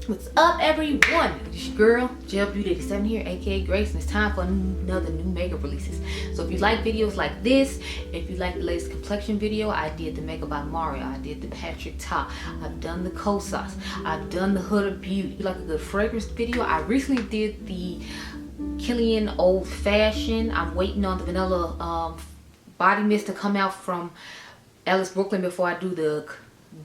What's up, everyone? It's your girl Gelbeauty-QM here, aka Grace, and it's time for another new makeup releases. So if you like videos like this, if you like the latest complexion video, I did the makeup by Mario, I did the Patrick Ta, I've done the Kosas, I've done the Huda Beauty. If you like a good fragrance video, I recently did the Killian Old Fashioned. I'm waiting on the vanilla body mist to come out from Alice Brooklyn before I do the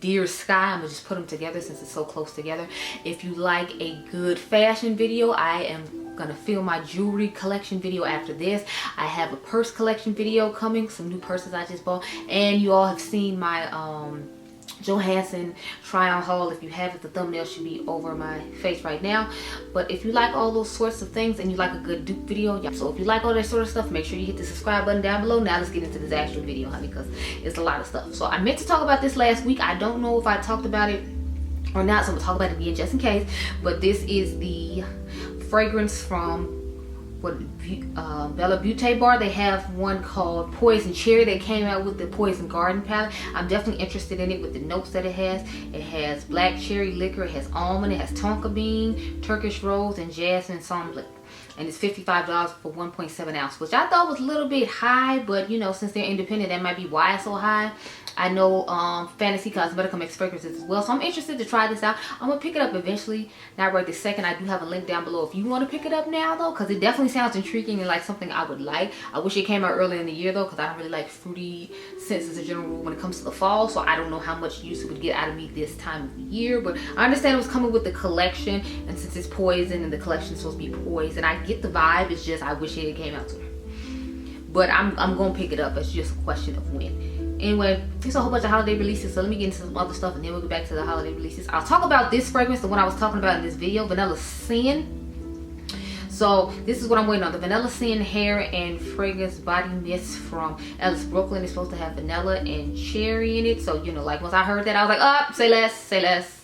Dear Sky. I'm gonna just put them together since it's so close together. If you like a good fashion video, I am gonna film my jewelry collection video after this. I have a purse collection video coming, some new purses I just bought, and you all have seen my Johansson try on haul. If you haven't, the thumbnail should be over my face right now. But if you like all those sorts of things and you like a good dupe video, yeah. So if you like all that sort of stuff, make sure you hit the subscribe button down below. Now let's get into this actual video, honey, because it's a lot of stuff. So I meant to talk about this last week. I don't know if I talked about it or not, so I'm gonna talk about it again just in case. But this is the fragrance from Beaute Bar. They have one called Poison Cherry. They came out with the Poison Garden palette. I'm definitely interested in it with the notes that it has. It has black cherry liquor, it has almond, it has tonka bean, Turkish rose, and jasmine somnolent. And it's $55 for 1.7 ounce, which I thought was a little bit high, but you know, since they're independent, that might be why it's so high. I know Fenty Cosmetics makes fragrances as well, so I'm interested to try this out. I'm gonna pick it up eventually, not right this second. I do have a link down below if you want to pick it up now though, because it definitely sounds intriguing and like something I would like. I wish it came out earlier in the year though, because I don't really like fruity scents as a general rule when it comes to the fall, so I don't know how much use it would get out of me this time of the year. But I understand it was coming with the collection, and since it's poison and the collection is supposed to be poison, I get the vibe. It's just I wish it came out sooner. But I'm gonna pick it up. It's just a question of when. Anyway, there's a whole bunch of holiday releases, so let me get into some other stuff and then we'll get back to the holiday releases. I'll talk about this fragrance, the one I was talking about in this video, Vanilla Sin. So this is what I'm waiting on, the Vanilla Sin hair and fragrance body mist from Alice Brooklyn. It's supposed to have vanilla and cherry in it, so you know, like once I heard that I was like, oh, say less, say less.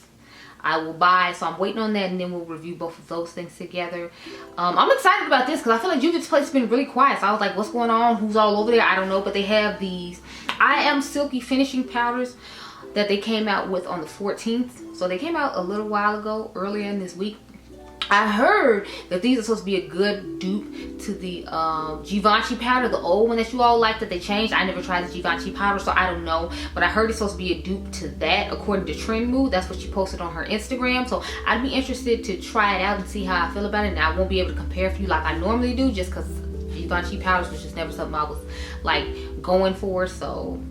I will buy. So I'm waiting on that, and then we'll review both of those things together. I'm excited about this because I feel like Juvia's place has been really quiet, so I was like, what's going on, who's all over there? I don't know. But they have these I Am Silky finishing powders that they came out with on the 14th. So they came out a little while ago, earlier in this week. I heard that these are supposed to be a good dupe to the Givenchy powder, the old one that you all like that they changed. I never tried the Givenchy powder, so I don't know. But I heard it's supposed to be a dupe to that, according to Trend Mood. That's what she posted on her Instagram. So I'd be interested to try it out and see how I feel about it. And I won't be able to compare for you like I normally do, just because Givenchy powders was just never something I was like going for. So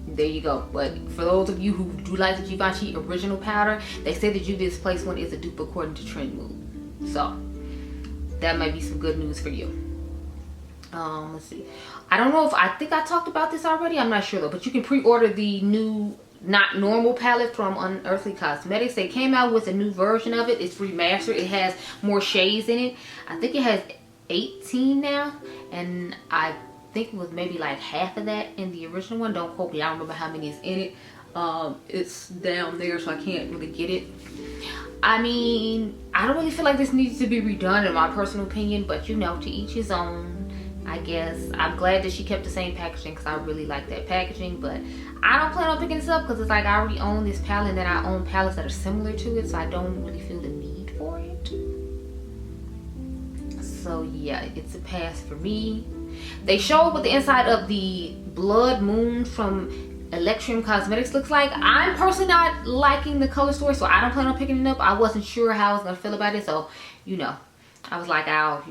there you go. But for those of you who do like the Givenchy original powder, they say the Juvia's Place one is a dupe according to Trend Mood. So that might be some good news for you. Let's see. I don't know if I think I talked about this already. I'm not sure though. But you can pre-order the new Not Normal palette from Unearthly Cosmetics. They came out with a new version of it. It's remastered. It has more shades in it. I think it has 18 now, and I think it was maybe like half of that in the original one. Don't quote me, I don't remember how many is in it. It's down there, so I can't really get it. I mean, I don't really feel like this needs to be redone in my personal opinion, but you know, to each his own, I guess. I'm glad that she kept the same packaging because I really like that packaging, but I don't plan on picking this up because it's like I already own this palette and then I own palettes that are similar to it, so I don't really feel the need for it. So yeah, it's a pass for me. They showed what the inside of the Blood Moon from Electrum Cosmetics looks like. I'm personally not liking the color story, so I don't plan on picking it up. I wasn't sure how I was gonna feel about it, so you know, I was like, I'll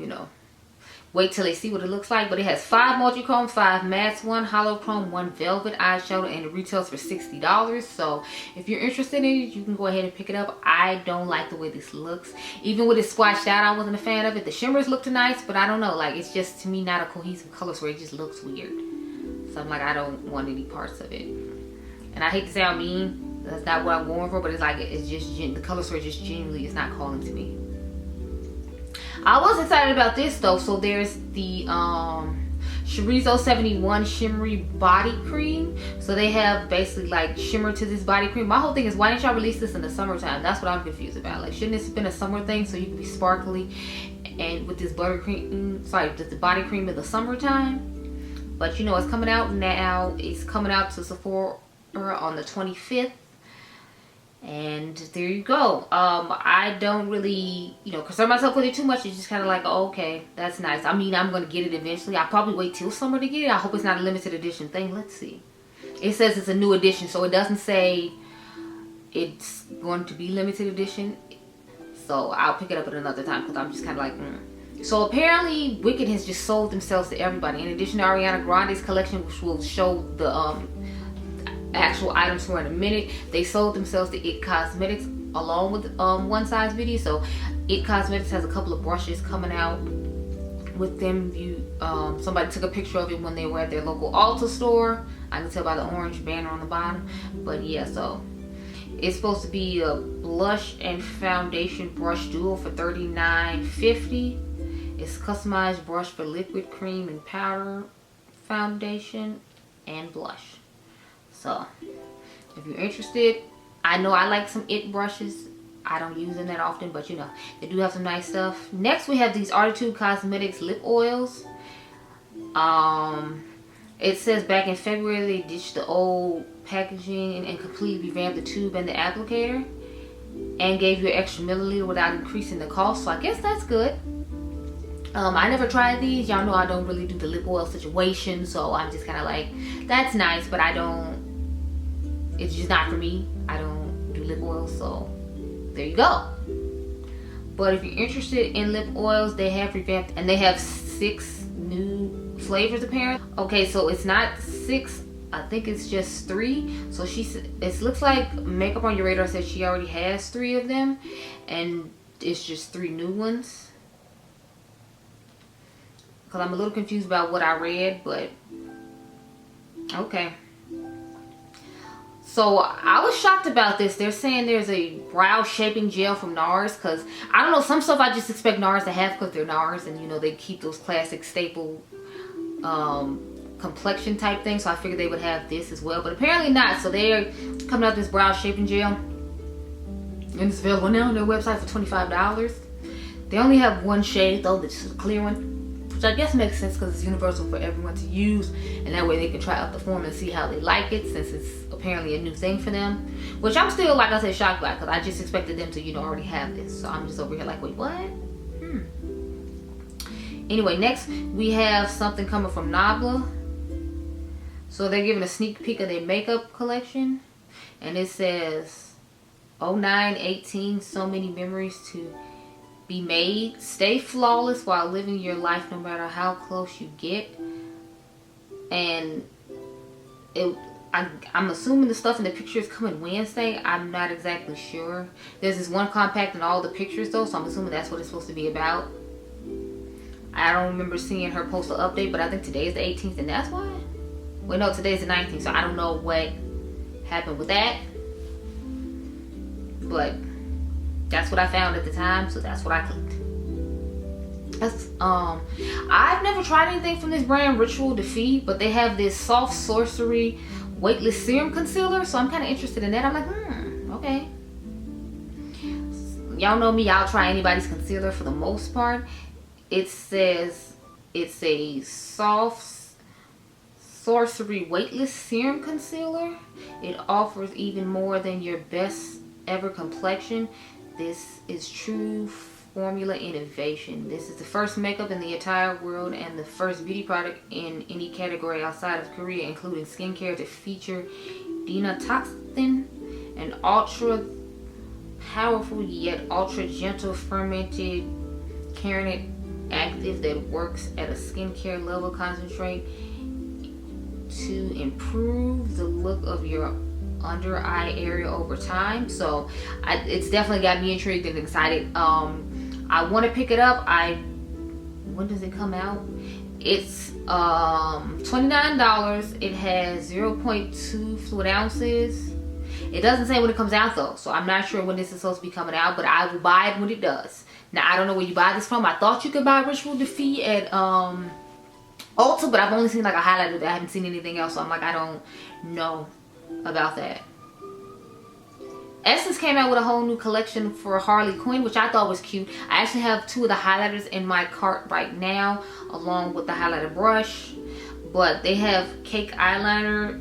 wait till they see what it looks like. But it has 5 multi-chrome, 5 mattes, 1 hollow chrome, 1 velvet eyeshadow, and it retails for $60. So if you're interested in it, you can go ahead and pick it up. I don't like the way this looks. Even with it swatched out, I wasn't a fan of it. The shimmers looked nice, but I don't know, like it's just to me not a cohesive color story. It just looks weird. So I'm like, I don't want any parts of it. And I hate to sound mean, that's not what I'm going for, but it's like it's just the color story just genuinely is not calling to me. I was excited about this though. So there's the Chorizo 71 shimmery body cream. So they have basically like shimmer to this body cream. My whole thing is, why didn't y'all release this in the summertime? That's what I'm confused about. Like, shouldn't this have been a summer thing so you can be sparkly and with this buttercream, sorry, with the body cream in the summertime? But you know, it's coming out now. It's coming out to Sephora on the 25th. And there you go. I don't really, you know, concern myself with it too much. It's just kind of like, oh, okay, that's nice. I mean, I'm going to get it eventually. I'll probably wait till summer to get it. I hope it's not a limited edition thing. Let's see. It says it's a new edition, so it doesn't say it's going to be limited edition. So I'll pick it up at another time because I'm just kind of like, So apparently Wicked has just sold themselves to everybody. In addition to Ariana Grande's collection, which will show the actual items for in a minute, they sold themselves to It Cosmetics along with One Size Beauty. So It Cosmetics has a couple of brushes coming out with them. Somebody took a picture of it when they were at their local Ulta store. I can tell by the orange banner on the bottom. But yeah, so it's supposed to be a blush and foundation brush duo for $39.50. It's customized brush for liquid, cream, and powder foundation and blush. So if you're interested, I know I like some It brushes. I don't use them that often, but you know, they do have some nice stuff. Next we have these Adept Cosmetics lip oils. It says back in February they ditched the old packaging and completely revamped the tube and the applicator and gave you an extra milliliter without increasing the cost. So I guess that's good. I never tried these. Y'all know I don't really do the lip oil situation, so I'm just kind of like, that's nice, but I don't, it's just not for me. I don't do lip oils, so there you go. But if you're interested in lip oils, they have revamped, and they have 6 new flavors apparently. Okay, so it's not 6, I think it's just 3. So it looks like Makeup on Your Radar says she already has 3 of them, and it's just 3 new ones. Because I'm a little confused about what I read, but okay. So I was shocked about this. They're saying there's a brow shaping gel from Nars, because I don't know, some stuff I just expect Nars to have because they're Nars, and you know they keep those classic staple complexion type things, so I figured they would have this as well, but apparently not. So they're coming out with this brow shaping gel, and it's available now on their website for $25. They only have one shade though, this is a clear one, which I guess makes sense because it's universal for everyone to use, and that way they can try out the form and see how they like it, since it's apparently a new thing for them, which I'm still, like I said, shocked by, because I just expected them to, you know, already have this. So I'm just over here like, wait, what? Anyway, next we have something coming from Nabla. So they're giving a sneak peek of their makeup collection, and it says 0918, so many memories to be made. Stay flawless while living your life no matter how close you get. And I'm assuming the stuff in the pictures coming Wednesday. I'm not exactly sure. There's this one compact in all the pictures though, so I'm assuming that's what it's supposed to be about. I don't remember seeing her post an update, but I think today is the 18th, and that's why. Well, no, today's the 19th, so I don't know what happened with that. But that's what I found at the time, so that's what I clicked. I've never tried anything from this brand, Ritual Defeat, but they have this Soft Sorcery Weightless Serum Concealer, so I'm kind of interested in that. I'm like, okay. Y'all know me, I'll try anybody's concealer for the most part. It says it's a Soft Sorcery Weightless Serum Concealer. It offers even more than your best ever complexion. This is true formula innovation. This is the first makeup in the entire world and the first beauty product in any category outside of Korea, including skincare, to feature denotoxin, an ultra powerful yet ultra gentle fermented carnate active that works at a skincare level concentrate to improve the look of your under eye area over time. So it's definitely got me intrigued and excited. I want to pick it up. When does it come out? It's $29. It has 0.2 fluid ounces. It doesn't say when it comes out though, so I'm not sure when this is supposed to be coming out, but I will buy it when it does. Now I don't know where you buy this from. I thought you could buy Ritual Defeat at Ulta, but I've only seen like a highlighter that I haven't seen anything else, so I'm like, I don't know about that. Essence came out with a whole new collection for Harley Quinn, which I thought was cute. I actually have 2 of the highlighters in my cart right now, along with the highlighter brush. But they have eyeshadow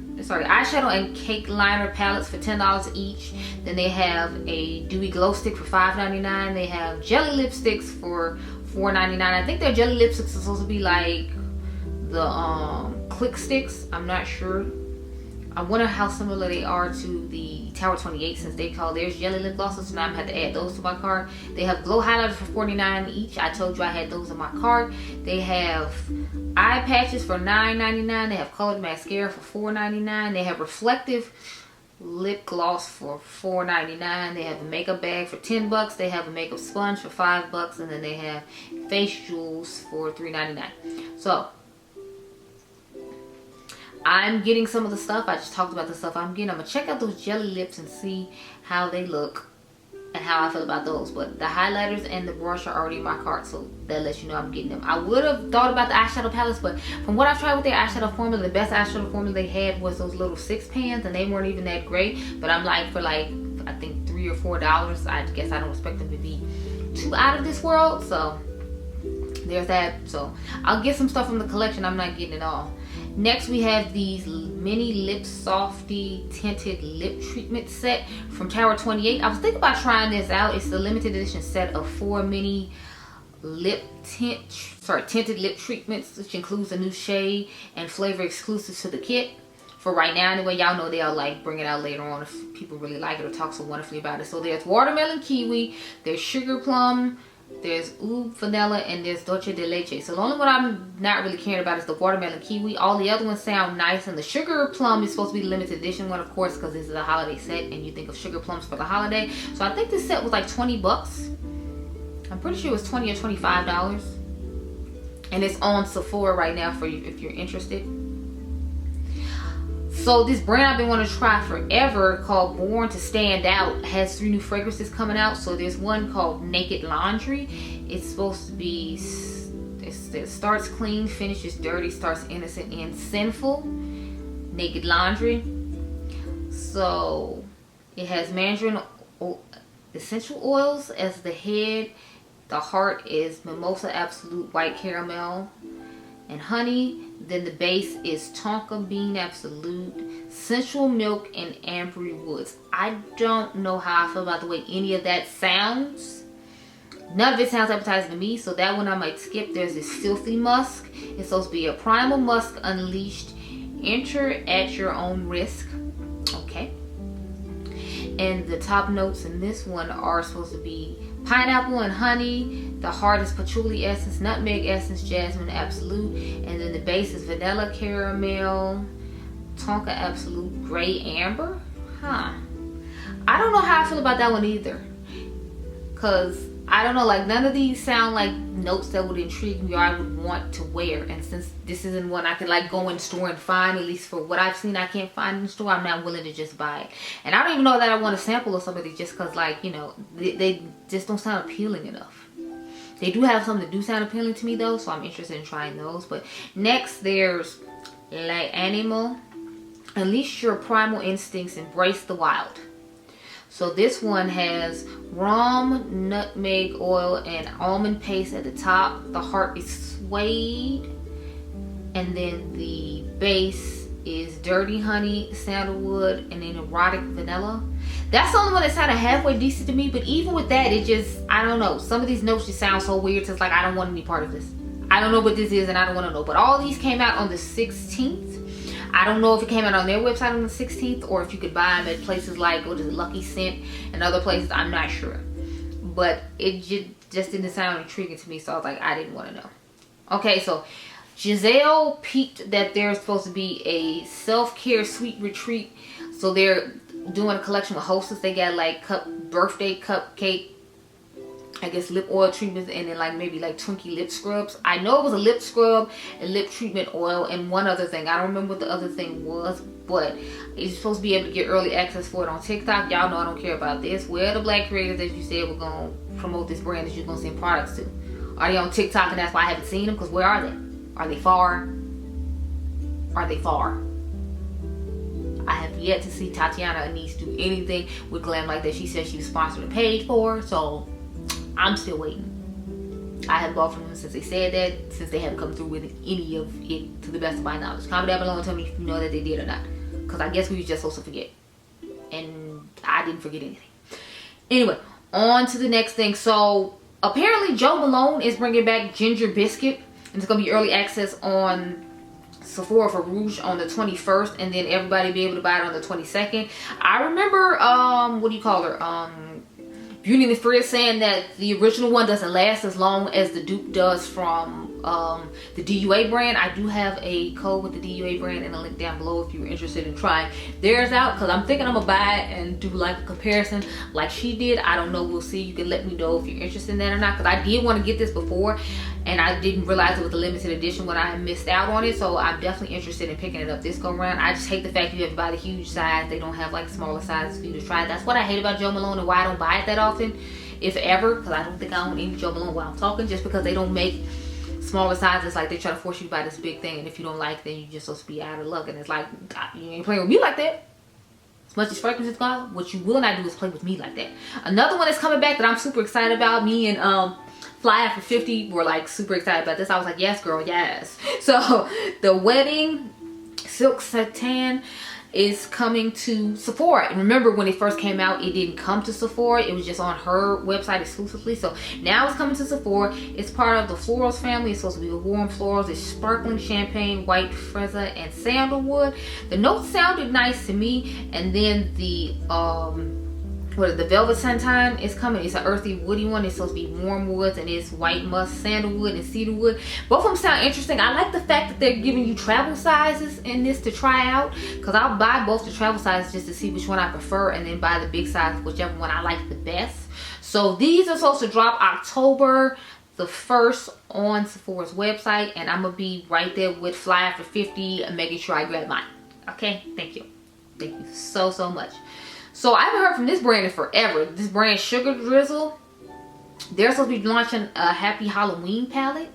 and cake liner palettes for $10 each. Then they have a dewy glow stick for $5.99. They have jelly lipsticks for $4.99. I think their jelly lipsticks are supposed to be like the click sticks. I'm not sure. I wonder how similar they are to the Tower 28, since they call theirs jelly lip glosses. So now I'm gonna have to add those to my cart. They have glow highlighters for $49 each. I told you I had those in my cart. They have eye patches for $9.99. They have colored mascara for $4.99. They have reflective lip gloss for $4.99. They have a makeup bag for $10. They have a makeup sponge for $5, and then they have face jewels for $3.99. So I'm getting some of the stuff. I just talked about the stuff I'm getting. I'm gonna check out those jelly lips and see how they look and how I feel about those. But the highlighters and the brush are already in my cart, so that lets you know I'm getting them. I would have thought about the eyeshadow palettes, but from what I've tried with their eyeshadow formula, the best eyeshadow formula they had was those little 6 pans, and they weren't even that great. But I'm like, for like, I think $3 or $4, I guess I don't expect them to be too out of this world. So there's that. So I'll get some stuff from the collection. I'm not getting it all. Next, we have these mini lip softy tinted lip treatment set from Tower 28. I was thinking about trying this out. It's the limited edition set of 4 mini tinted lip treatments, which includes a new shade and flavor exclusive to the kit. For right now, anyway, y'all know they'll like bring it out later on if people really like it or talk so wonderfully about it. So there's watermelon kiwi, there's sugar plum, there's Oud vanilla, and there's dulce de leche. So the only one I'm not really caring about is the watermelon kiwi. All the other ones sound nice, and the sugar plum is supposed to be the limited edition one, of course, because this is a holiday set and you think of sugar plums for the holiday. So I think this set was like $20. I'm pretty sure it was $20 or $25, and it's on Sephora right now for you if you're interested. So this brand I've been wanting to try forever, called Born to Stand Out, has 3 new fragrances coming out. So there's one called Naked Laundry. It's supposed to be, it starts clean, finishes dirty, starts innocent and sinful. Naked Laundry. So it has mandarin essential oils as the head. The heart is Mimosa Absolute White Caramel and honey. Then the base is Tonka Bean Absolute, Sensual Milk, and Ambery Woods. I don't know how I feel about the way any of that sounds. None of it sounds appetizing to me, so that one I might skip. There's this Filthy Musk. It's supposed to be a primal musk unleashed. Enter at your own risk. Okay. And the top notes in this one are supposed to be pineapple and honey. The heart is patchouli essence, nutmeg essence, jasmine absolute, and then the base is vanilla caramel, tonka absolute, gray amber. I don't know how I feel about that one either, cause I don't know, like none of these sound like notes that would intrigue me or I would want to wear. And since this isn't one I could like go in store and find, at least for what I've seen I can't find in the store, I'm not willing to just buy it. And I don't even know that I want a sample of some of these, just cause like, you know, they just don't sound appealing enough. They do have some that do sound appealing to me though, so I'm interested in trying those. But next there's La Animal, Unleash Your Primal Instincts, Embrace the Wild. So this one has rum, nutmeg oil, and almond paste at the top. The heart is suede. And then the base is dirty honey, sandalwood, and then erotic vanilla. That's the only one that sounded halfway decent to me, but even with that, it just, I don't know. Some of these notes just sound so weird, so it's like, I don't want any part of this. I don't know what this is, and I don't want to know. But all these came out on the 16th. I don't know if it came out on their website on the 16th, or if you could buy them at places like, what is it, Lucky Scent, and other places. I'm not sure. But it just didn't sound intriguing to me, so I was like, I didn't want to know. Okay, so Giselle peeped that there's supposed to be a self-care sweet retreat. So they're doing a collection with Hostess. They got like birthday cupcake, I guess lip oil treatments, and then like maybe like Twinkie lip scrubs. I know it was a lip scrub, a lip treatment oil, and one other thing. I don't remember what the other thing was, but you're supposed to be able to get early access for it on TikTok. Y'all know I don't care about this. Where are the black creators that you said were going to promote this brand that you're going to send products to? Are they on TikTok and that's why I haven't seen them? Because where are they? Are they far? Are they far? I have yet to see Tatiana Anise do anything with glam like that. She said she was sponsored and paid for, so I'm still waiting. I have bought from them since they said that, since they haven't come through with any of it to the best of my knowledge. Comment down below and tell me if you know that they did or not, because I guess we were just supposed to forget, and I didn't forget anything. Anyway, on to the next thing. So apparently Jo Malone is bringing back Ginger Biscuit, and it's gonna be early access on Sephora for Rouge on the 21st, and then everybody be able to buy it on the 22nd. I remember what do you call her, Beauty and the Frizz saying that the original one doesn't last as long as the dupe does from the DUA brand. I do have a code with the DUA brand and a link down below if you're interested in trying theirs out, because I'm thinking I'm gonna buy it and do like a comparison like she did. I don't know, we'll see. You can let me know if you're interested in that or not, because I did want to get this before and I didn't realize it was a limited edition when I missed out on it. So I'm definitely interested in picking it up this go around. I just hate the fact you have to buy the huge size. They don't have like smaller sizes for you to try. That's what I hate about Jo Malone and why I don't buy it that often, if ever, because I don't think I own any Jo Malone while I'm talking, just because they don't make smaller sizes. Like they try to force you to buy this big thing, and if you don't like it, then you're just supposed to be out of luck. And it's like, you ain't playing with me like that. As much as fragrances go, what you will not do is play with me like that. Another one that's coming back that I'm super excited about, me and Fly After 50 were like super excited about this. I was like, yes girl, yes. So the Wedding Silk Satin is coming to Sephora. And remember, when it first came out, it didn't come to Sephora. It was just on her website exclusively. So now it's coming to Sephora. It's part of the Florals family. It's supposed to be warm florals. It's sparkling champagne, white freza, and sandalwood. The notes sounded nice to me. And then the the Velvet Santan is coming. It's an earthy woody one. It's supposed to be warm woods, and it's white musk, sandalwood, and cedarwood. Both of them sound interesting. I like the fact that they're giving you travel sizes in this to try out, because I'll buy both the travel sizes just to see which one I prefer, and then buy the big size, whichever one I like the best. So these are supposed to drop October the 1st on Sephora's website, and I'm gonna be right there with Fly After 50 and making sure I grab mine. Okay, thank you so much. So I haven't heard from this brand in forever. This brand Sugar Drizzle, they're supposed to be launching a Happy Halloween palette.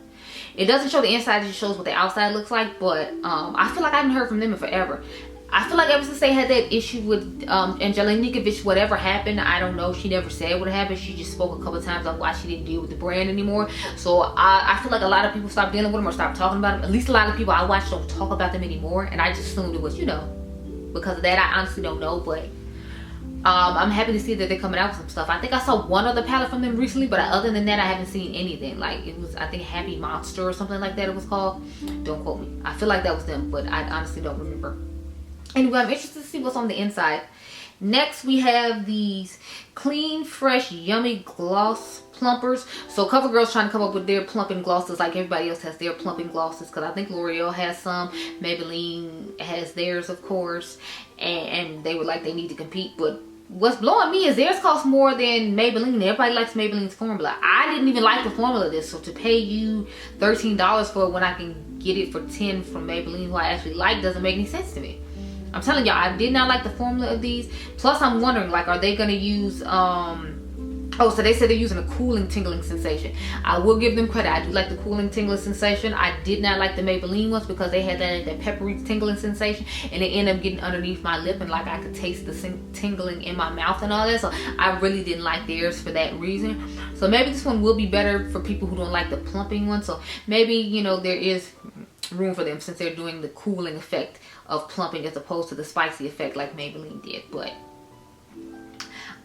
It doesn't show the inside, it just shows what the outside looks like. But I feel like I haven't heard from them in forever. I feel like ever since they had that issue with Angelina, whatever happened, I don't know. She never said what happened. She just spoke a couple times on why she didn't deal with the brand anymore. So I feel like a lot of people stopped dealing with them or stopped talking about them. At least a lot of people I watch don't talk about them anymore. And I just assumed it was, you know, because of that. I honestly don't know, but I'm happy to see that they're coming out with some stuff. I think I saw one other palette from them recently, but other than that, I haven't seen anything. Like, it was, I think, Happy Monster or something like that it was called. Don't quote me. I feel like that was them, but I honestly don't remember. Anyway, I'm interested to see what's on the inside. Next, we have these Clean, Fresh, Yummy Gloss Plumpers. So CoverGirl's trying to come up with their plumping glosses like everybody else has their plumping glosses, because I think L'Oreal has some, Maybelline has theirs, of course, and they were like, they need to compete. But what's blowing me is theirs cost more than Maybelline. Everybody likes Maybelline's formula. I didn't even like the formula of this, so to pay you $13 for it when I can get it for $10 from Maybelline, who I actually like, doesn't make any sense to me. I'm telling y'all, I did not like the formula of these. Plus, I'm wondering, like, are they gonna use oh, so they said they're using a cooling tingling sensation. I will give them credit. I do like the cooling tingling sensation. I did not like the Maybelline ones because they had that peppery tingling sensation, and it ended up getting underneath my lip, and like I could taste the tingling in my mouth and all that. So I really didn't like theirs for that reason. So maybe this one will be better for people who don't like the plumping one. So maybe, you know, there is room for them since they're doing the cooling effect of plumping as opposed to the spicy effect like Maybelline did. But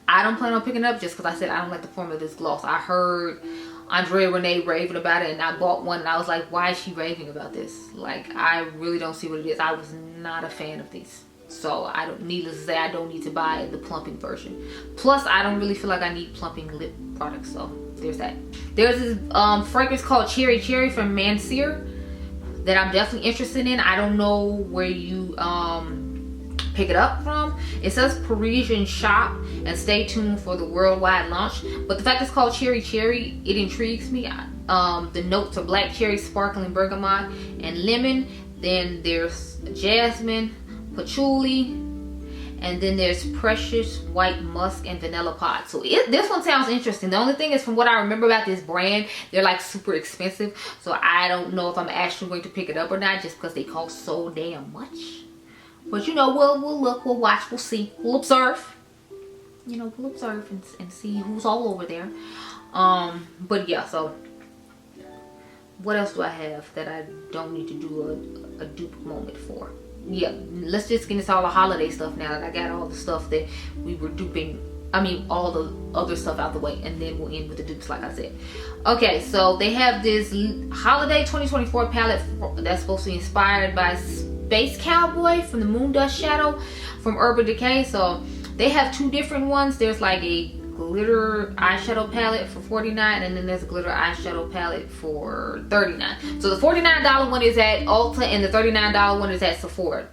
I don't plan on picking it up just because I said I don't like the formula of this gloss. I heard Andrea Renee raving about it, and I bought one, and I was like, why is she raving about this? Like, I really don't see what it is. I was not a fan of these. So I don't, needless to say, I don't need to buy the plumping version. Plus, I don't really feel like I need plumping lip products. So there's that. There's this fragrance called Cherry Cherry from Mercier that I'm definitely interested in. I don't know where you pick it up from. It says Parisian shop, and stay tuned for the worldwide launch. But the fact it's called Cherry Cherry, it intrigues me. The notes are black cherry, sparkling bergamot, and lemon. Then there's jasmine, patchouli, and then there's precious white musk and vanilla pod. So this one sounds interesting. The only thing is, from what I remember about this brand, they're like super expensive. So I don't know if I'm actually going to pick it up or not, just because they cost so damn much. But you know, we'll look, we'll watch, we'll see, we'll observe. You know, we'll observe and see who's all over there. But yeah, so what else do I have that I don't need to do a dupe moment for? Yeah, let's just get into all the holiday stuff now that I got all the stuff that we were duping. I mean, all the other stuff out the way, and then we'll end with the dupes like I said. Okay, so they have this holiday 2024 palette that's supposed to be inspired by Space Cowboy from the Moon Dust Shadow from Urban Decay. So they have two different ones. There's like a glitter eyeshadow palette for $49, and then there's a glitter eyeshadow palette for $39. So the $49 one is at Ulta and the $39 one is at Sephora.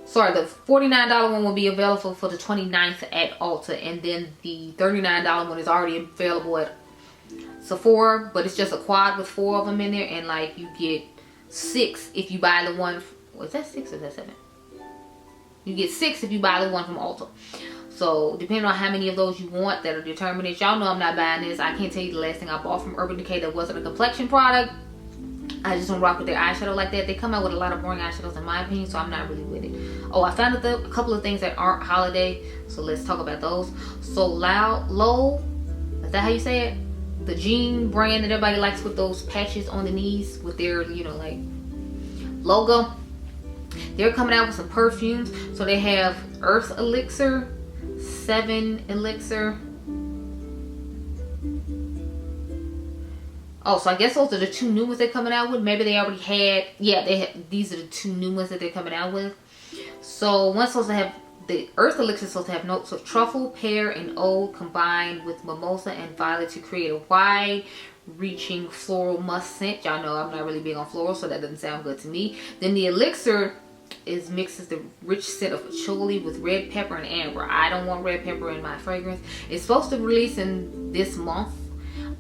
Sorry, the $49 one will be available for the 29th at Ulta, and then the $39 one is already available at Sephora, but it's just a quad with 4 of them in there, and like you get 6 if you buy the one. Was that 6 or is that 7? You get 6 if you buy the one from Ulta. So depending on how many of those you want, that'll determine it. Y'all know I'm not buying this. I can't tell you the last thing I bought from Urban Decay that wasn't a complexion product. I just don't rock with their eyeshadow like that. They come out with a lot of boring eyeshadows in my opinion, so I'm not really with it. Oh, I found a couple of things that aren't holiday, so let's talk about those. So Lola, is that how you say it? The jean brand that everybody likes with those patches on the knees with their, you know, like logo. They're coming out with some perfumes. So they have Earth Elixir, 7 Elixir. Oh, so I guess those are the 2 new ones they're coming out with. Maybe they already had, yeah, they have, these are the 2 new ones that they're coming out with. So one's supposed to have, the Earth Elixir is supposed to have notes of truffle, pear, and oud combined with mimosa and violet to create a wide reaching floral musk scent. Y'all know I'm not really big on floral, so that doesn't sound good to me. Then the elixir mixes the rich scent of patchouli with red pepper and amber. I don't want red pepper in my fragrance. It's supposed to release in this month,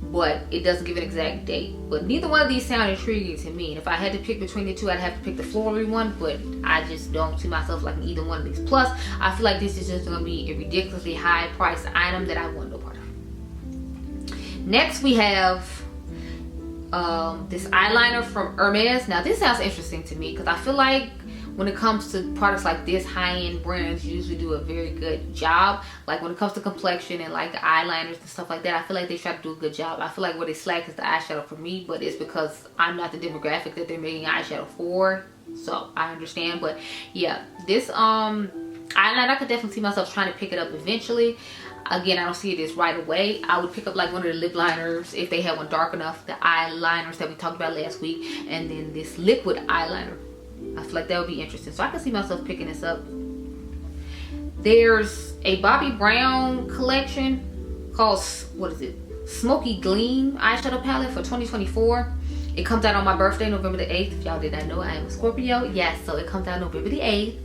but it doesn't give an exact date. But neither one of these sound intriguing to me. And if I had to pick between the two, I'd have to pick the floral one, but I just don't see myself liking either one of these. Plus, I feel like this is just going to be a ridiculously high priced item that I want no part of. Next, we have this eyeliner from Hermes. Now, this sounds interesting to me because I feel like when it comes to products like this, high-end brands usually do a very good job. Like when it comes to complexion and like eyeliners and stuff like that, I feel like they try to do a good job. I feel like where they slack is the eyeshadow for me, but it's because I'm not the demographic that they're making eyeshadow for. So I understand, but yeah, this eyeliner, I could definitely see myself trying to pick it up eventually. Again, I don't see it as right away. I would pick up like one of the lip liners if they have one dark enough, the eyeliners that we talked about last week, and then this liquid eyeliner. I feel like that would be interesting, so I can see myself picking this up. There's a Bobbi Brown collection called, what is it, Smoky Gleam eyeshadow palette for 2024. It comes out on my birthday, November the 8th. If y'all did not know, I am a Scorpio. Yes, so it comes out November the 8th.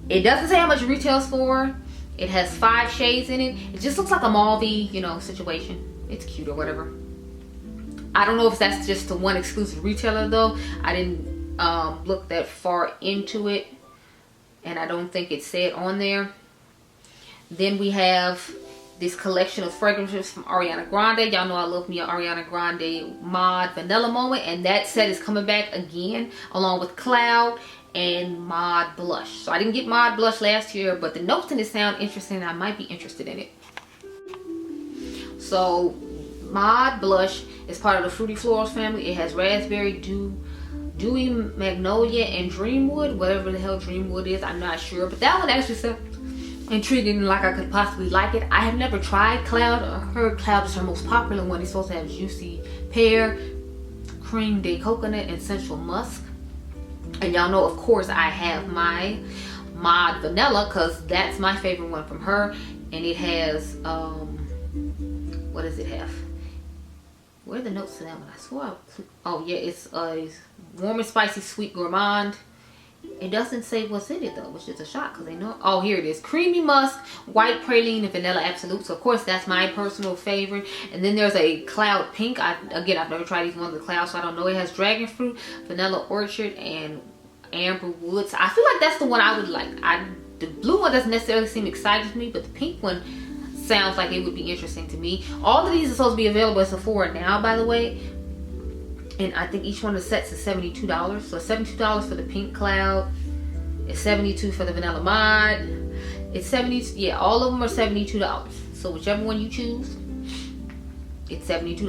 It doesn't say how much it retails for. It has 5 shades in it. It just looks like a mauvey, you know, situation. It's cute or whatever. I don't know if that's just the one exclusive retailer though. I didn't look that far into it, and I don't think it said on there. Then we have this collection of fragrances from Ariana Grande. Y'all know I love me an Ariana Grande Mod Vanilla Moment, and that set is coming back again along with Cloud and Mod Blush. So I didn't get Mod Blush last year, but the notes in it sound interesting. I might be interested in it. So Mod Blush is part of the Fruity Florals family. It has Raspberry, Dewy Magnolia, and Dreamwood. Whatever the hell Dreamwood is, I'm not sure. But that one actually sounds intriguing, like I could possibly like it. I have never tried Cloud. I heard Cloud is her most popular one. It's supposed to have Juicy Pear, Cream de Coconut, and Sensual Musk. And y'all know, of course, I have my Mod Vanilla because that's my favorite one from her. And it has, what does it have? Where are the notes to that one? I swear. Oh yeah, it's warm and spicy sweet gourmand. It doesn't say what's in it though, which is a shock because they know. Oh, here it is: creamy musk, white praline, and vanilla absolute. So of course that's my personal favorite. And then there's a cloud pink. Again, I've never tried these ones of the cloud, so I don't know. It has dragon fruit, vanilla orchard, and amber woods. I feel like that's the one I would like. The blue one doesn't necessarily seem exciting to me, but the pink one sounds like it would be interesting to me. All of these are supposed to be available at Sephora now, by the way. And I think each one of the sets is $72. So $72 for the pink cloud. It's $72 for the vanilla mod. It's $70. Yeah, all of them are $72. So whichever one you choose, it's $72.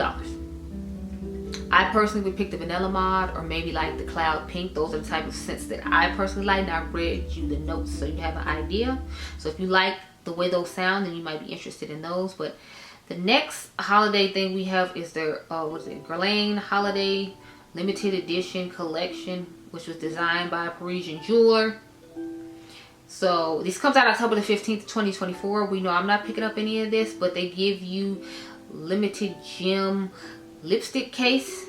I personally would pick the Vanilla Mod or maybe like the Cloud Pink. Those are the type of scents that I personally like, and I read you the notes so you have an idea. So if you like the way those sound, then you might be interested in those. But the next holiday thing we have is their what is it, Guerlain Holiday Limited Edition Collection, which was designed by a Parisian jeweler. So this comes out October the 15th, 2024. We know I'm not picking up any of this, but they give you limited gem lipstick case,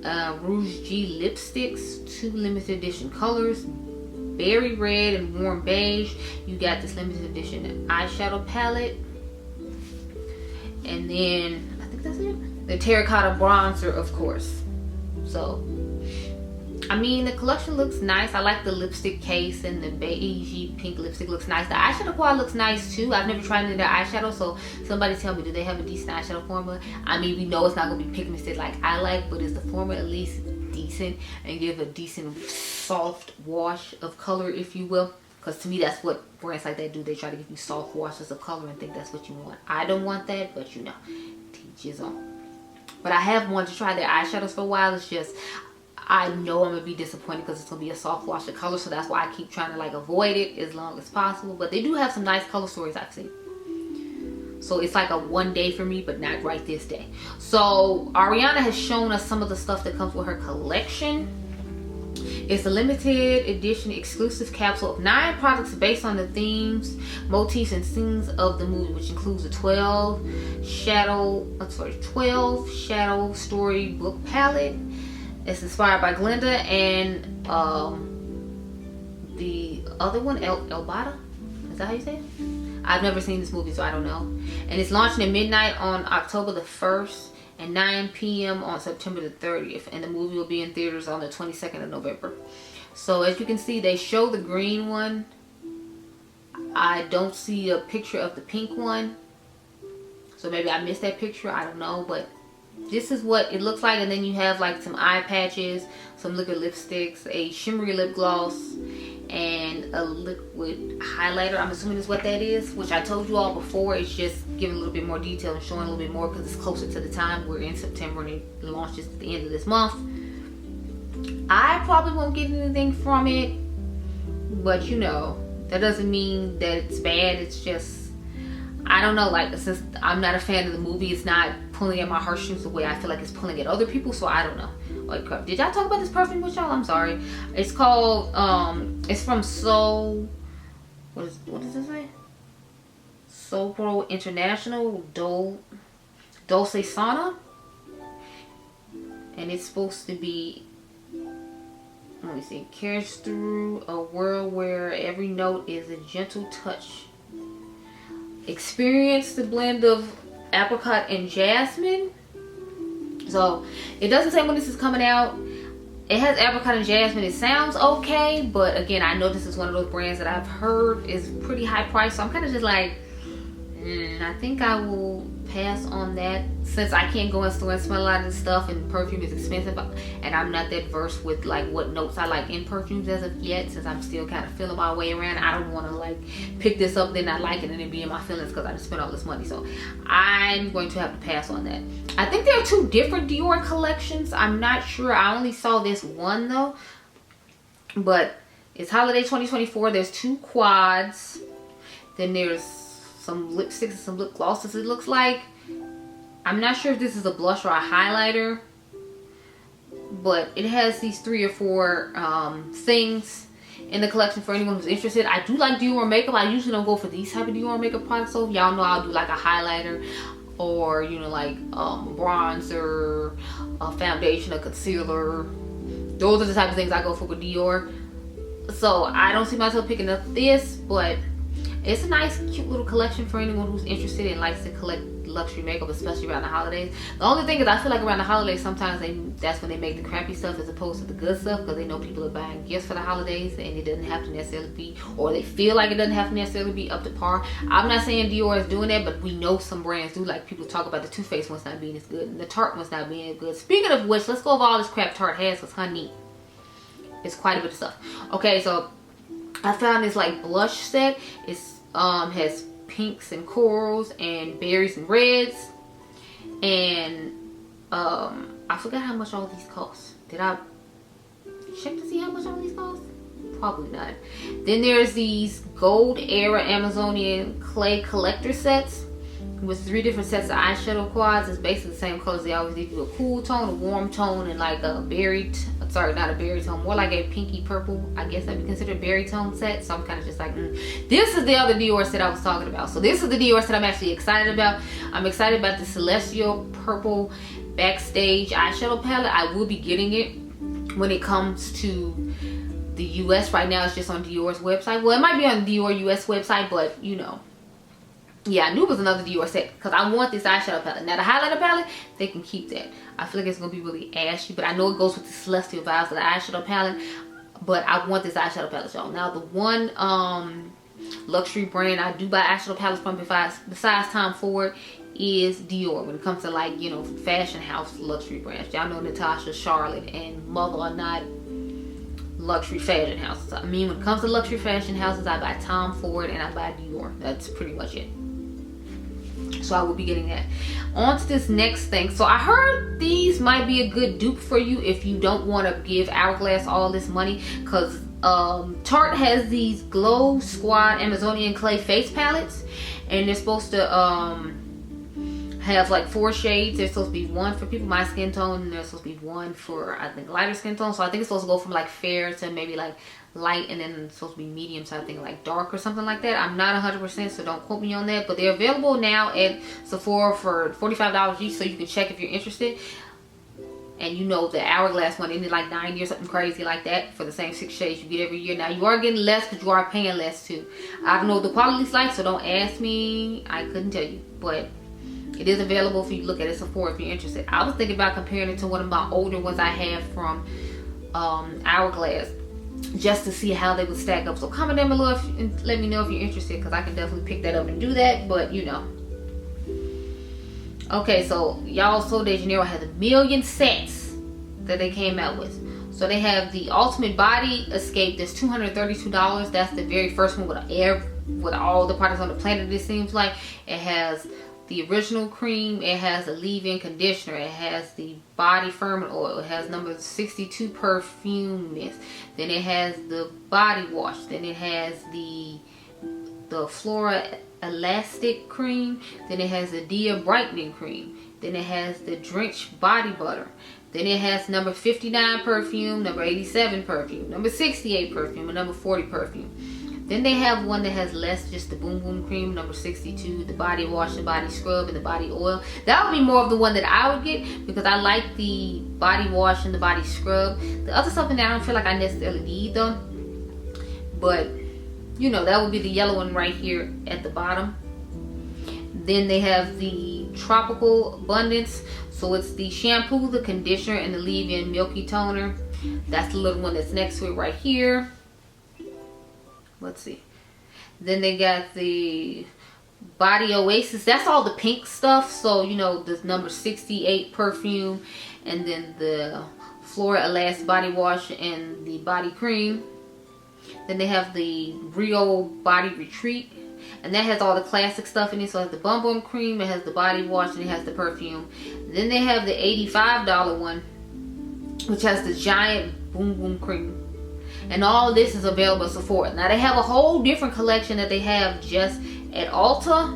Rouge G lipsticks, 2 limited edition colors, berry red and warm beige. You got this limited edition eyeshadow palette, and then I think that's it. The terracotta bronzer, of course. So I mean, the collection looks nice. I like the lipstick case, and the beige pink lipstick looks nice. The eyeshadow quality looks nice too. I've never tried any of their eyeshadow, so somebody tell me, do they have a decent eyeshadow formula? I mean, we know it's not gonna be pigmented like I like, but is the formula at least decent and give a decent soft wash of color, if you will? Because to me, that's what brands like that do. They try to give you soft washes of color and think that's what you want. I don't want that, but you know, teach his own. But I have wanted to try their eyeshadows for a while. It's just, I know I'm gonna be disappointed because it's gonna be a soft wash of color, so that's why I keep trying to like avoid it as long as possible. But they do have some nice color stories I've seen, so it's like a one day for me, but not right this day. So Ariana has shown us some of the stuff that comes with her collection. It's a limited edition exclusive capsule of 9 products based on the themes, motifs, and scenes of the movie, which includes a 12 shadow storybook palette. It's inspired by Glenda and the other one, Elbada. Is that how you say it? I've never seen this movie, so I don't know. And it's launching at midnight on October the 1st and 9 p.m. on September the 30th. And the movie will be in theaters on the 22nd of November. So as you can see, they show the green one. I don't see a picture of the pink one. So maybe I missed that picture. I don't know, but this is what it looks like. And then you have like some eye patches, some liquid lipsticks, a shimmery lip gloss, and a liquid highlighter. I'm assuming is what that is, which I told you all before. It's just giving a little bit more detail and showing a little bit more because it's closer to the time. We're in September and it launches at the end of this month. I probably won't get anything from it, but you know, that doesn't mean that it's bad. It's just, I don't know, like, since I'm not a fan of the movie, it's not pulling at my heartstrings the way I feel like it's pulling at other people, so I don't know. Like, did y'all talk about this perfume with y'all? I'm sorry. It's called, it's from what does it say? Sopro International Dolce Sana. And it's supposed to be, let me see, carries through a world where every note is a gentle touch. Experience the blend of apricot and jasmine. So it doesn't say when this is coming out. It has apricot and jasmine. It sounds okay, but again, I know this is one of those brands that I've heard is pretty high priced, so I'm kind of just like, I think I will pass on that, since I can't go in store and smell a lot of this stuff, and perfume is expensive, and I'm not that versed with like what notes I like in perfumes as of yet, since I'm still kind of feeling my way around. I don't want to like pick this up, then not like it, and then be in my feelings because I just spent all this money. So I'm going to have to pass on that. I think there are 2 different Dior collections. I'm not sure. I only saw this one though, but it's holiday 2024. There's 2 quads, then there's some lipsticks and some lip glosses, it looks like. I'm not sure if this is a blush or a highlighter, but it has these 3 or 4 things in the collection for anyone who's interested. I do like Dior makeup. I usually don't go for these type of Dior makeup products, so y'all know I'll do like a highlighter, or you know, like bronzer, a foundation, a concealer. Those are the type of things I go for with Dior. So I don't see myself picking up this, but it's a nice, cute little collection for anyone who's interested and likes to collect luxury makeup, especially around the holidays. The only thing is, I feel like around the holidays, sometimes that's when they make the crappy stuff as opposed to the good stuff, because they know people are buying gifts for the holidays, and it doesn't have to necessarily be, or they feel like it doesn't have to necessarily be up to par. I'm not saying Dior is doing that, but we know some brands do. Like, people talk about the Too Faced one's not being as good, and the Tarte one's not being as good. Speaking of which, let's go over all this crap Tarte has, because honey, it's quite a bit of stuff. Okay, so I found this like blush set. It's has pinks and corals and berries and reds, and I forgot how much all these cost. Did I check to see how much all these cost? Probably not. Then there's these Gold Era Amazonian Clay Collector Sets with 3 different sets of eyeshadow quads. It's basically the same colors. They always give you a cool tone, a warm tone, and like a berry, sorry, not a berry tone, more like a pinky purple. I guess that'd be considered a berry tone set. So I'm kind of just like, This is the other Dior set I was talking about. So this is the Dior set I'm actually excited about. I'm excited about the Celestial Purple Backstage eyeshadow palette. I will be getting it when it comes to the US. Right now it's just on Dior's website. Well, it might be on the Dior US website, but you know. Yeah, I knew it was another Dior set because I want this eyeshadow palette. Now the highlighter palette, they can keep that. I feel like it's going to be really ashy, but I know it goes with the celestial vibes of the eyeshadow palette. But I want this eyeshadow palette, y'all. Now the one luxury brand I do buy eyeshadow palettes from besides Tom Ford is Dior. When it comes to like, you know, fashion house luxury brands. Y'all know Natasha, Charlotte, and Mother are not luxury fashion houses. I mean, when it comes to luxury fashion houses, I buy Tom Ford and I buy Dior. That's pretty much it. So I will be getting that. On to this next thing. So I heard these might be a good dupe for you if you don't want to give Hourglass all this money, because Tarte has these Glow Squad Amazonian Clay face palettes, and they're supposed to have like 4 shades. There's supposed to be 1 for people my skin tone, and there's supposed to be 1 for, I think, lighter skin tone. So I think it's supposed to go from like fair to maybe like light, and then it's supposed to be medium, so I think like dark or something like that. I'm not 100%, so don't quote me on that, but they're available now at Sephora for $45 each, so you can check if you're interested. And you know the Hourglass one ended like $90 or something crazy like that for the same 6 shades you get every year. Now you are getting less because you are paying less too. I don't know what the quality's like, so don't ask me. I couldn't tell you, but it is available if you look at it Sephora if you're interested. I was thinking about comparing it to one of my older ones I have from Hourglass, just to see how they would stack up. So comment down below and let me know if you're interested, because I can definitely pick that up and do that, but you know. Okay, so y'all, Sol de Janeiro has 1 million sets that they came out with. So they have the Ultimate Body Escape, that's $232. That's the very first one with all the products on the planet, it seems like. It has the original cream, it has a leave-in conditioner, it has the body firming oil, it has number 62 perfume mist, then it has the body wash, then it has the Flora Elastic cream, then it has the Dia brightening cream, then it has the Drench body butter, then it has number 59 perfume, number 87 perfume, number 68 perfume, and number 40 perfume. Then they have one that has less, just the Boom Boom cream, number 62, the body wash, the body scrub, and the body oil. That would be more of the one that I would get, because I like the body wash and the body scrub. The other stuff in there I don't feel like I necessarily need though. But, you know, that would be the yellow one right here at the bottom. Then they have the Tropical Abundance. So it's the shampoo, the conditioner, and the leave-in milky toner. That's the little one that's next to it right here. Let's see. Then they got the Body Oasis. That's all the pink stuff. So, you know, the number 68 perfume. And then the Flora Elastic body wash and the body cream. Then they have the Rio Body Retreat. And that has all the classic stuff in it. So it has the Bum Bum cream. It has the body wash. And it has the perfume. Then they have the $85 one, which has the giant Boom Boom cream. And all this is available at Sephora. Now they have a whole different collection that they have just at Ulta.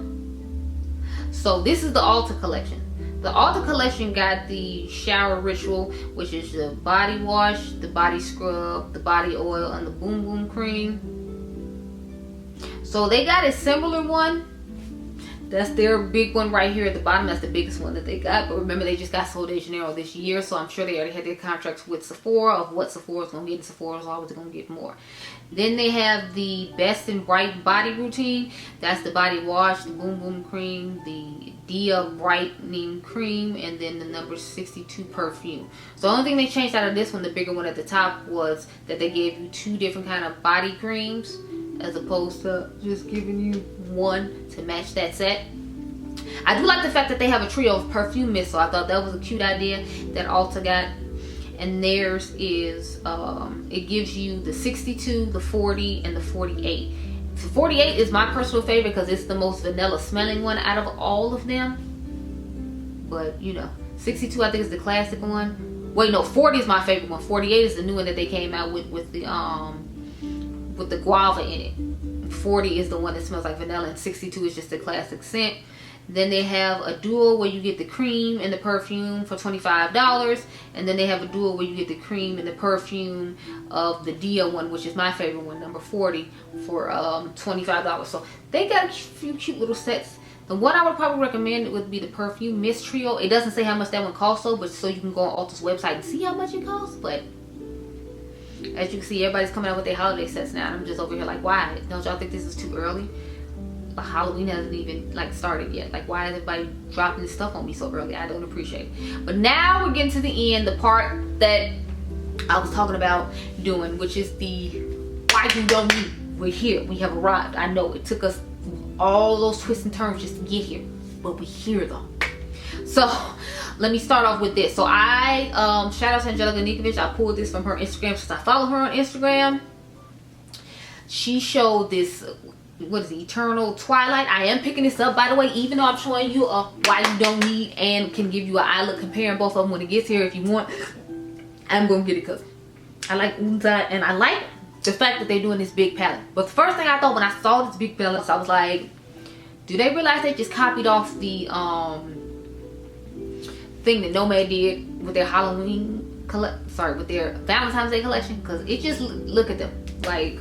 So this is the Ulta collection. The Ulta collection got the shower ritual, which is the body wash, the body scrub, the body oil, and the Boom Boom cream. So they got a similar one. That's their big one right here at the bottom. That's the biggest one that they got. But remember, they just got Sol de Janeiro this year. So I'm sure they already had their contracts with Sephora of what Sephora's going to get. And Sephora's always going to get more. Then they have the Best and Bright Body Routine. That's the body wash, the Boom Boom cream, the Dia brightening cream, and then the number 62 perfume. So the only thing they changed out of this one, the bigger one at the top, was that they gave you 2 different kind of body creams, as opposed to just giving you one to match that set. I do like the fact that they have a trio of perfume mist, so I thought that was a cute idea that Ulta got. And theirs is, it gives you the 62, the 40, and the 48. The 48 is my personal favorite because it's the most vanilla smelling one out of all of them. But, you know, 62 I think is the classic one. Wait, no, 40 is my favorite one. 48 is the new one that they came out with the guava in it. 40 is the one that smells like vanilla, and 62 is just the classic scent. Then they have a duo where you get the cream and the perfume for $25. And then they have a duo where you get the cream and the perfume of the Dia one, which is my favorite one, number 40, for $25. So they got a few cute little sets. The one I would probably recommend would be the perfume Mist Trio. It doesn't say how much that one costs though, but so you can go on Ulta's website and see how much it costs. But as you can see, everybody's coming out with their holiday sets now. And I'm just over here like, why? Don't y'all think this is too early? Halloween hasn't even like started yet. Like, why is everybody dropping this stuff on me so early? I don't appreciate it. But now we're getting to the end, the part that I was talking about doing, which is the why you don't need. We're here. We have arrived. I know it took us all those twists and turns just to get here, but we're here though. So let me start off with this. So I shout out to Angelica Nikovic. I pulled this from her Instagram since I follow her on Instagram. She showed this, what is it, Eternal Twilight. I am picking this up, by the way, even though I'm showing you why you don't need and can give you an eye look comparing both of them when it gets here if you want. I'm gonna get it because I like Ulta and I like the fact that they're doing this big palette. But the first thing I thought when I saw this big palette, I was like, do they realize they just copied off the thing that Nomad did with their Halloween with their Valentine's Day collection? Because it just, look at them, like,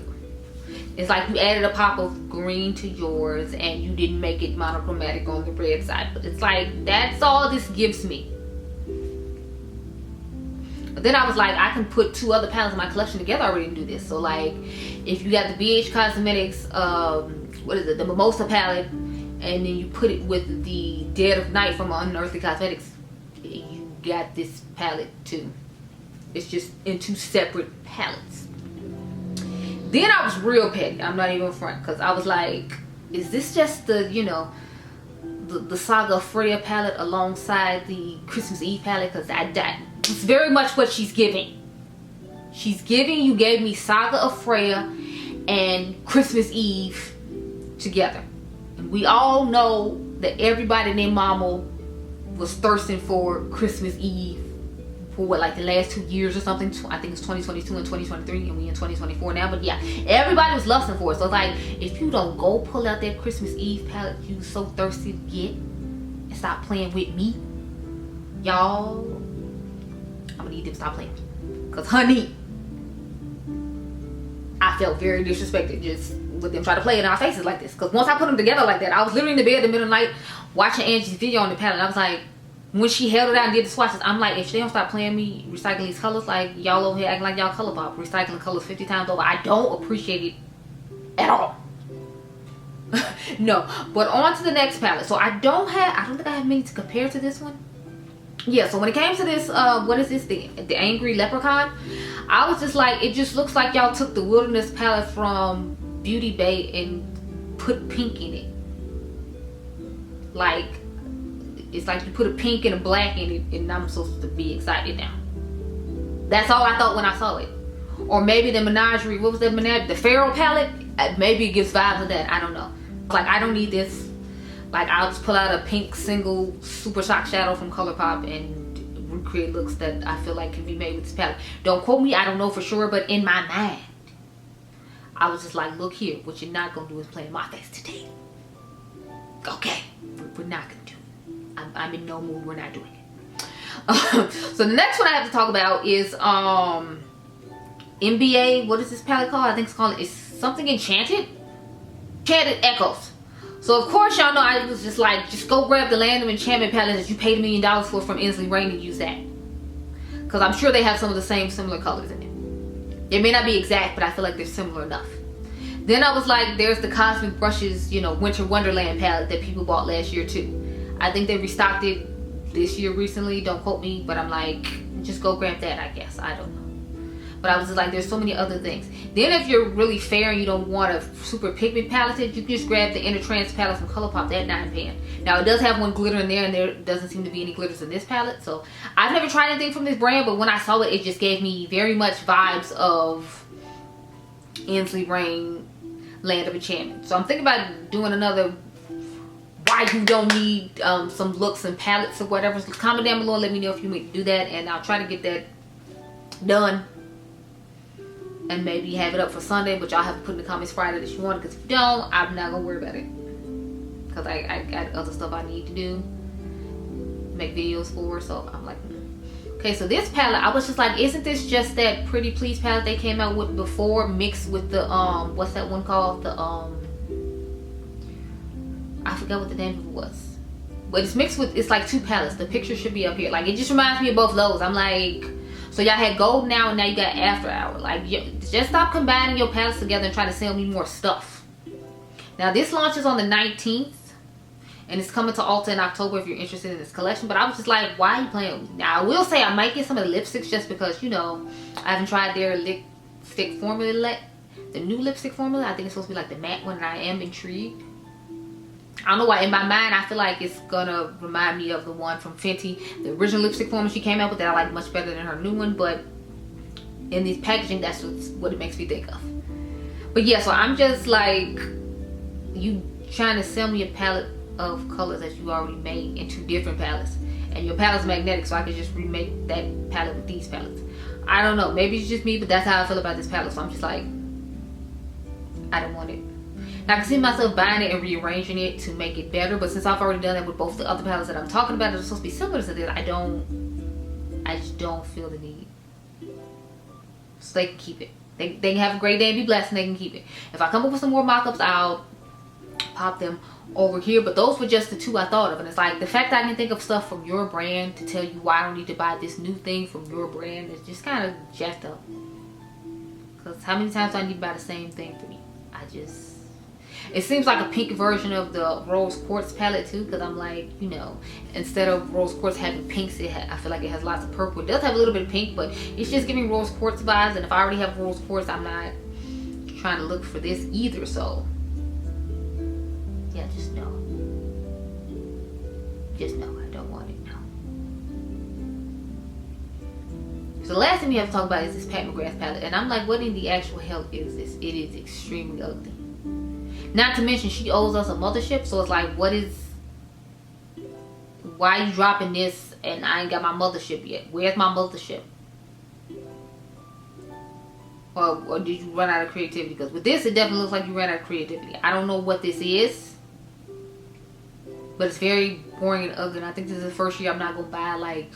it's like you added a pop of green to yours and you didn't make it monochromatic on the red side. But it's like, that's all this gives me. But then I was like, I can put two other palettes in my collection together already and do this. So like, if you got the BH Cosmetics, what is it, the Mimosa palette, and then you put it with the Dead of Night from Unearthly Cosmetics, you got this palette too. It's just in two separate palettes. Then I was real petty. I'm not even front, because I was like, is this just the, you know, the Saga of Freya palette alongside the Christmas Eve palette? Because it's very much what she's giving. She's giving, you gave me Saga of Freya and Christmas Eve together. And we all know that everybody and their mama was thirsting for Christmas Eve for what, like the last 2 years or something. I think it's 2022 and 2023, and we in 2024 now. But yeah, everybody was lusting for it. So like, if you don't go pull out that Christmas Eve palette you so thirsty to get and stop playing with me, y'all, I'm gonna need them to stop playing. Cause honey, I felt very disrespected just with them trying to play it in our faces like this. Cause once I put them together like that, I was literally in the bed in the middle of the night watching Angie's video on the palette. I was like, when she held it out and did the swatches, I'm like, if they don't stop playing me recycling these colors, like y'all over here acting like y'all color pop, recycling colors 50 times over, I don't appreciate it at all. No, but on to the next palette. So I don't think I have many to compare to this one. Yeah, so when it came to this, what is this, the Angry Leprechaun, I was just like, it just looks like y'all took the Wilderness palette from Beauty Bay and put pink in it. Like, it's like you put a pink and a black in it, and I'm supposed to be excited now. That's all I thought when I saw it. Or maybe the Menagerie, what was that Menagerie? The Pharaoh palette? Maybe it gives vibes of that, I don't know. Like, I don't need this. Like, I'll just pull out a pink single Super Shock Shadow from ColourPop and recreate looks that I feel like can be made with this palette. Don't quote me, I don't know for sure, but in my mind, I was just like, look here, what you're not gonna do is play in my face today. Okay, we're not gonna do it. I'm in no mood, we're not doing it. So the next one I have to talk about is NBA, what is this palette called? I think it's something Enchanted Echoes. So of course y'all know I was just like, just go grab the Land of Enchantment palette that you paid $1 million for from Inslee Rain and use that. Because I'm sure they have some of the similar colors in it. It may not be exact, but I feel like they're similar enough. Then I was like, there's the Cosmic Brushes, you know, Winter Wonderland palette that people bought last year too. I think they restocked it this year recently, don't quote me, but I'm like, just go grab that, I guess. I don't know. But I was just like, there's so many other things. Then if you're really fair and you don't want a super pigment palette, you can just grab the Inner Trance palette from ColourPop, that 9-pan. Now it does have one glitter in there, and there doesn't seem to be any glitters in this palette. So I've never tried anything from this brand, but when I saw it, it just gave me very much vibes of Inslee Rain, Land of Enchantment. So I'm thinking about doing another why guy who don't need some looks and palettes or whatever, so comment down below and let me know if you want to do that, and I'll try to get that done and maybe have it up for Sunday. But y'all have to put in the comments Friday that you want it, because if you don't, I'm not gonna worry about it, because I got other stuff I need to do, make videos for. So I'm like, okay. So this palette, I was just like, isn't this just that Pretty Please palette they came out with before, mixed with the what's that one called, the I forgot what the name of it was, but it's mixed with, it's like 2 palettes. The picture should be up here. Like, it just reminds me of both those. I'm like, so y'all had Gold Now and now you got After Hour. Like, just stop combining your palettes together and trying to sell me more stuff. Now this launches on the 19th, and it's coming to Ulta in October if you're interested in this collection. But I was just like, why are you playing with me? Now I will say I might get some of the lipsticks, just because, you know, I haven't tried their lipstick formula, the new lipstick formula. I think it's supposed to be like the matte one, and I am intrigued. I don't know why, in my mind I feel like it's gonna remind me of the one from Fenty, the original lipstick formula she came out with, that I like much better than her new one. But in this packaging, that's what it makes me think of. But yeah, so I'm just like, you trying to sell me a palette of colors that you already made in 2 different palettes, and your palette's magnetic, so I could just remake that palette with these palettes. I don't know, maybe it's just me, but that's how I feel about this palette. So I'm just like, I don't want it. Now I can see myself buying it and rearranging it to make it better, but since I've already done that with both the other palettes that I'm talking about that are supposed to be similar to this, I just don't feel the need. So they can keep it. They can have a great day and be blessed, and they can keep it. If I come up with some more mock-ups, I'll pop them over here. But those were just the 2 I thought of, and it's like, the fact that I can think of stuff from your brand to tell you why I don't need to buy this new thing from your brand is just kind of jacked up. Because how many times do I need to buy the same thing for me? It seems like a pink version of the Rose Quartz palette too, because I'm like, you know, instead of Rose Quartz having pinks, I feel like it has lots of purple. It does have a little bit of pink, but it's just giving Rose Quartz vibes, and if I already have Rose Quartz, I'm not trying to look for this either. So yeah, just no. Just no, I don't want it, no. So the last thing we have to talk about is this Pat McGrath palette, and I'm like, what in the actual hell is this? It is extremely ugly. Not to mention, she owes us a mothership, so it's like, why are you dropping this and I ain't got my mothership yet? Where's my mothership? Or did you run out of creativity? Because with this, it definitely looks like you ran out of creativity. I don't know what this is, but it's very boring and ugly, and I think this is the first year I'm not going to buy like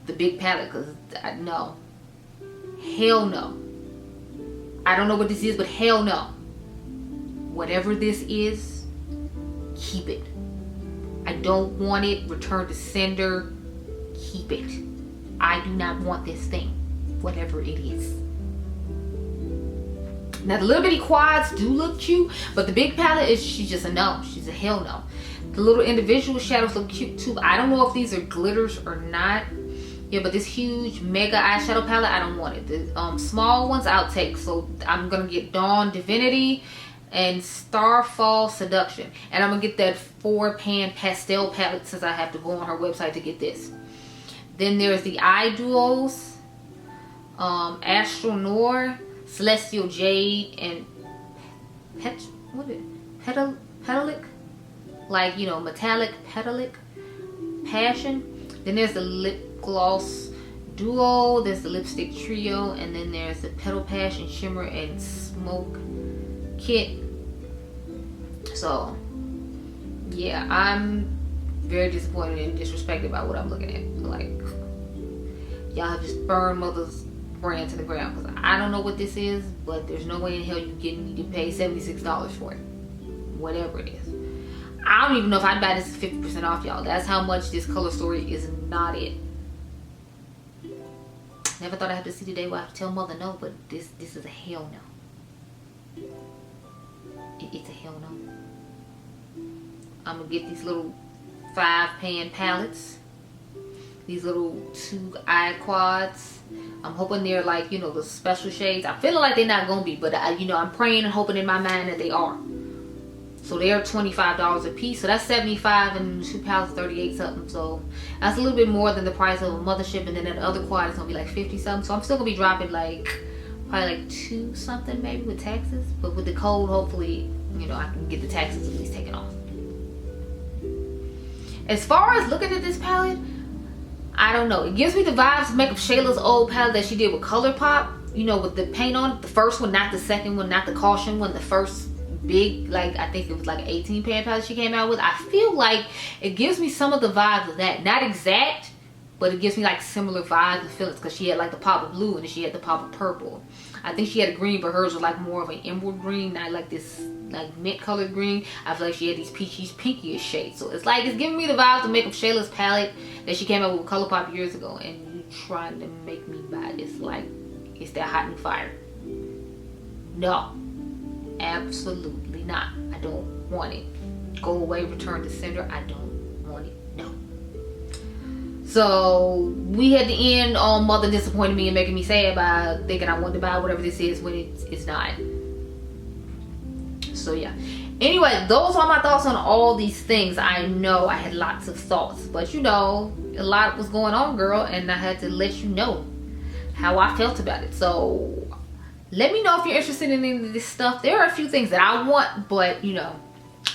the big palette, because no. Hell no. I don't know what this is, but hell no. Whatever this is, keep it. I don't want it. Return to sender. Keep it. I do not want this thing, whatever it is. Now the little bitty quads do look cute, but the big palette she's just a no. She's a hell no. The little individual shadows look cute too. I don't know if these are glitters or not. Yeah, but this huge mega eyeshadow palette, I don't want it. The small ones I'll take. So I'm gonna get Dawn Divinity and Starfall Seduction, and I'm gonna get that 4-pan pastel palette, since I have to go on her website to get this. Then there's the eye duos, Astral Noir, Celestial Jade, and Petalic, like, you know, metallic Petalic Passion. Then there's the lip gloss duo, there's the lipstick trio, and then there's the Petal Passion Shimmer and Smoke Kit. So yeah, I'm very disappointed and disrespected by what I'm looking at. Like, y'all have just burned mother's brand to the ground, because I don't know what this is, but there's no way in hell you getting me to pay $76 for it, whatever it is. I don't even know if I'd buy this 50% off, y'all. That's how much this color story is not it. Never thought I'd have to see the day where I have to tell mother no, but this is a hell no. It's a hell no. I'm gonna get these little 5-pan palettes, these little 2 eye quads. I'm hoping they're like, you know, the special shades. I'm feeling like they're not gonna be, but you know, I'm praying and hoping in my mind that they are. So they're $25 a piece, so that's $75, and 2 palettes 38 something. So that's a little bit more than the price of a mothership, and then that other quad is gonna be like 50 something. So I'm still gonna be dropping like probably like 2 something maybe with taxes, but with the code, hopefully, you know, I can get the taxes at least taken off. As far as looking at this palette, I don't know. It gives me the vibes of Makeup Shayla's old palette that she did with ColourPop. You know, with the paint on it. The first one, not the second one, not the caution one. The first big, like, I think it was like an 18 pan palette she came out with. I feel like it gives me some of the vibes of that. Not exact, but it gives me like similar vibes and feelings, because she had like the pop of blue and then she had the pop of purple. I think she had a green, but hers was like more of an emerald green, not like this like mint colored green. I feel like she had these peachish, pinkish shades. So it's like, it's giving me the vibes of Makeup Shayla's palette that she came out with ColourPop years ago, and you trying to make me buy it. It's like, it's that hot and fire. No, absolutely not. I don't want it. Go away, return to sender. I don't want it. No. So we had to end on Mother disappointing me and making me sad by thinking I wanted to buy whatever this is when it's not. So yeah. Anyway, those are my thoughts on all these things. I know I had lots of thoughts, but you know, a lot was going on, girl, and I had to let you know how I felt about it. So let me know if you're interested in any of this stuff. There are a few things that I want, but you know,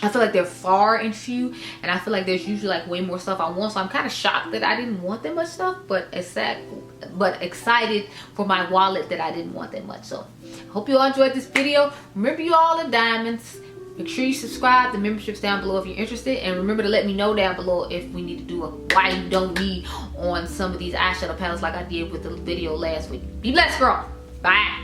I feel like they're far and few, and I feel like there's usually like way more stuff I want. So I'm kind of shocked that I didn't want that much stuff, but excited for my wallet that I didn't want that much. So I hope you all enjoyed this video. Remember, you all are diamonds. Make sure you subscribe. The membership's down below if you're interested, and remember to let me know down below if we need to do a why you don't need on some of these eyeshadow palettes like I did with the video last week. Be blessed, girl. Bye.